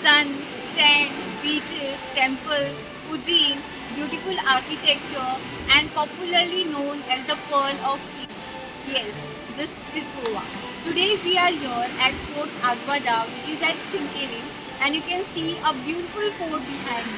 Sun, sand, beaches, temples, cuisine, beautiful architecture, and popularly known as the Pearl of East. Yes, this is Goa. Today we are here at Fort Aguada, which is at Sinkeri, and you can see a beautiful fort behind me.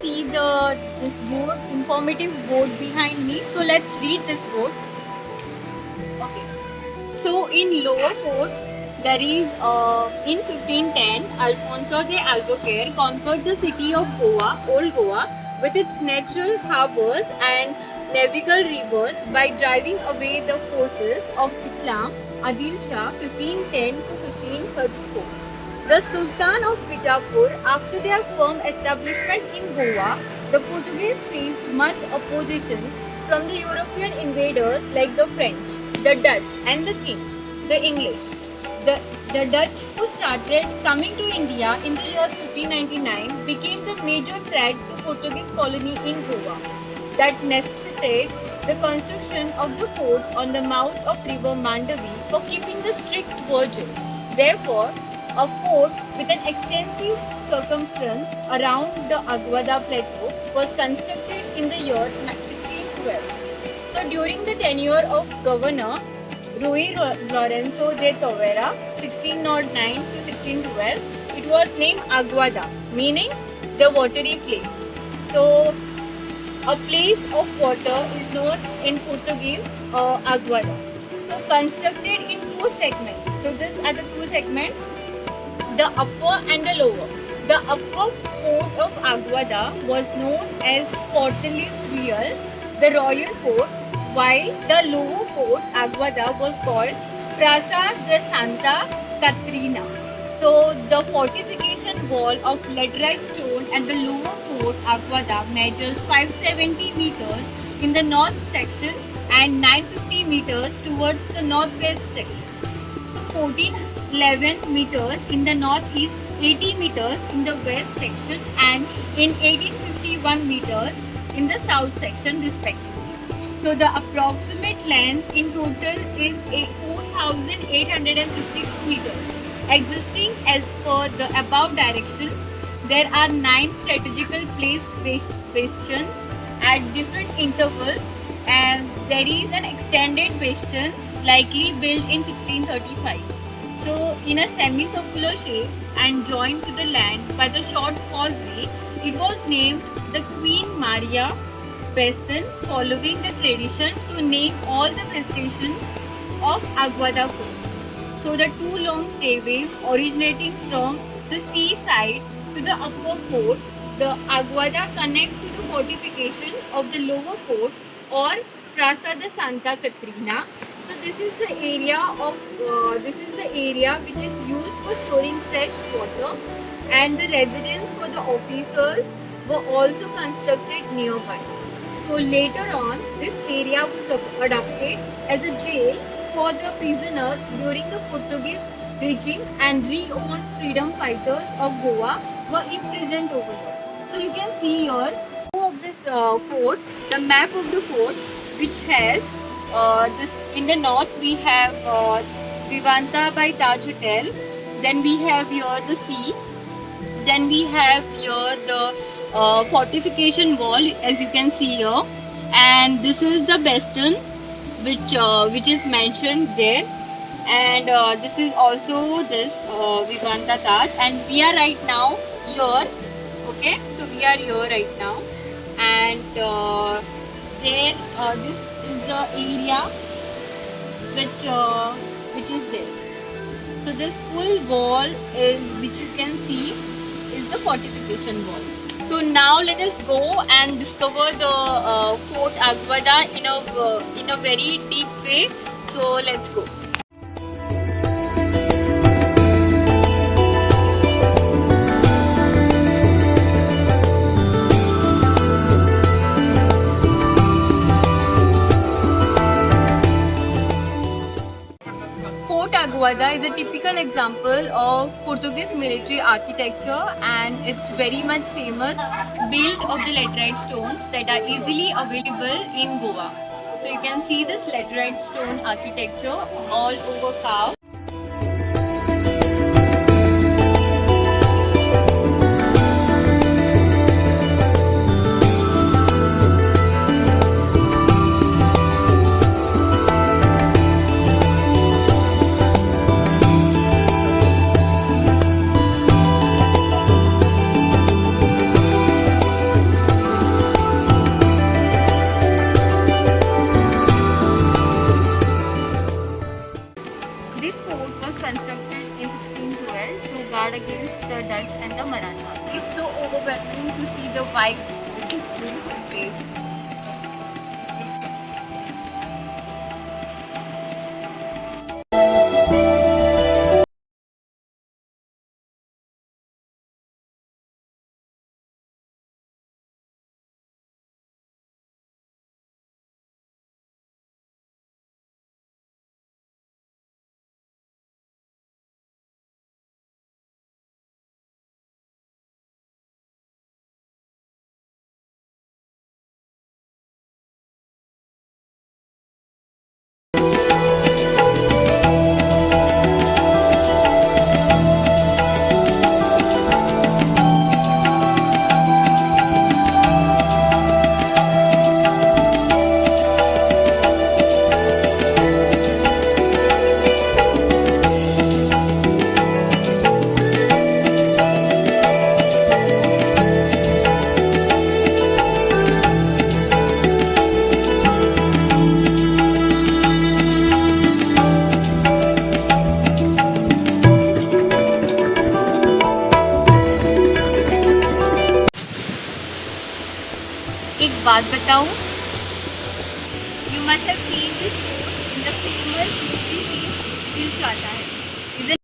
See this board, informative board behind me. So let's read this board. Okay. So in Lower Fort, there is in 1510, Alfonso de Albuquerque conquered the city of Goa, Old Goa, with its natural harbors and navigable rivers by driving away the forces of Islam, Adil Shah 1510 to 1534. The Sultan of Bijapur, after their firm establishment in Goa, the Portuguese faced much opposition from the European invaders like the French, the Dutch, and the king, the English. The, the Dutch, who started coming to India in the year 1599, became the major threat to Portuguese colony in Goa. That necessitated the construction of the fort on the mouth of river Mandavi for keeping the strict virgin. Therefore, a fort with an extensive circumference around the Aguada plateau was constructed in the year 1612. So during the tenure of Governor Rui Lorenzo de Tavera, 1609 to 1612, it was named Aguada, meaning the watery place. So a place of water is known in Portuguese Aguada. So constructed in two segments. So these are the two segments, the upper and the lower. The upper fort of Aguada was known as Fortaleza Real, the royal fort, while the lower fort Aguada was called Praça de Santa Catarina. So the fortification wall of laterite stone at the lower fort Aguada measures 570 meters in the north section and 950 meters towards the northwest section. So 1411 meters in the northeast, 80 meters in the west section, and in 1851 meters in the south section respectively. So the approximate length in total is 4,862 meters. Existing as per the above directions, there are 9 strategically placed bastions at different intervals, and there is an extended bastion likely built in 1635. So in a semicircular shape and joined to the land by the short causeway, it was named the Queen Maria Basin, following the tradition to name all the bastions of Aguada Fort. So the two long stairways originating from the seaside to the upper fort, the Aguada connects to the fortification of the lower fort or Praça de Santa Catarina, So this is the area which is used for storing fresh water, and the residence for the officers were also constructed nearby. So later on, this area was adopted as a jail for the prisoners during the Portuguese regime, and re-owned freedom fighters of Goa were imprisoned over there. So you can see here of this fort, the map of the fort, which has this in the north we have Vivanta by Taj Hotel. Then we have here the sea. Then we have here the fortification wall, as you can see here, and this is the bastion, which is mentioned there, and this is also this Vivanta Taj, and we are right now here. Okay, so we are here right now, and there this is the area which is there. So this full wall is, which you can see, is the fortification wall. So now let us go and discover the Fort Aguada in a very deep way. So let's go. Fort Aguada is a typical example of Portuguese military architecture, and it's very much famous, built of the laterite stones that are easily available in Goa. So you can see this laterite stone architecture all over carved. This fort was constructed in 1612 to guard against the Dutch and the Marathas. It's so overwhelming to see the vibe of this beautiful place. एक बात बताऊं, you must have seen this fort in the famous movie scene दिल चाहता है. Isn't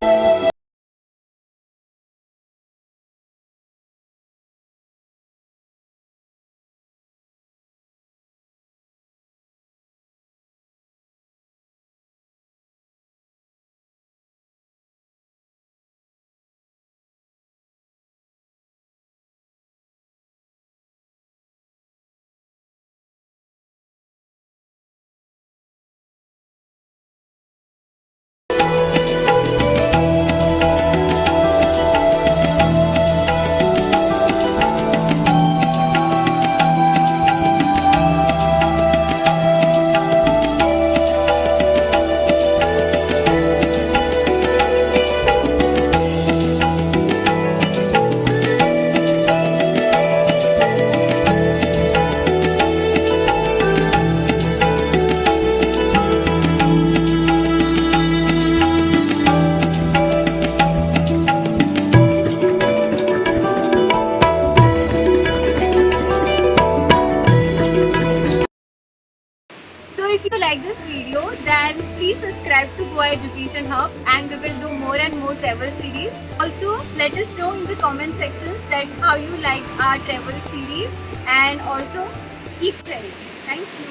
you like this video, then please subscribe to Goa Education Hub, and we will do more and more travel series. Also, let us know in the comment section that how you like our travel series, and also keep sharing. Thank you.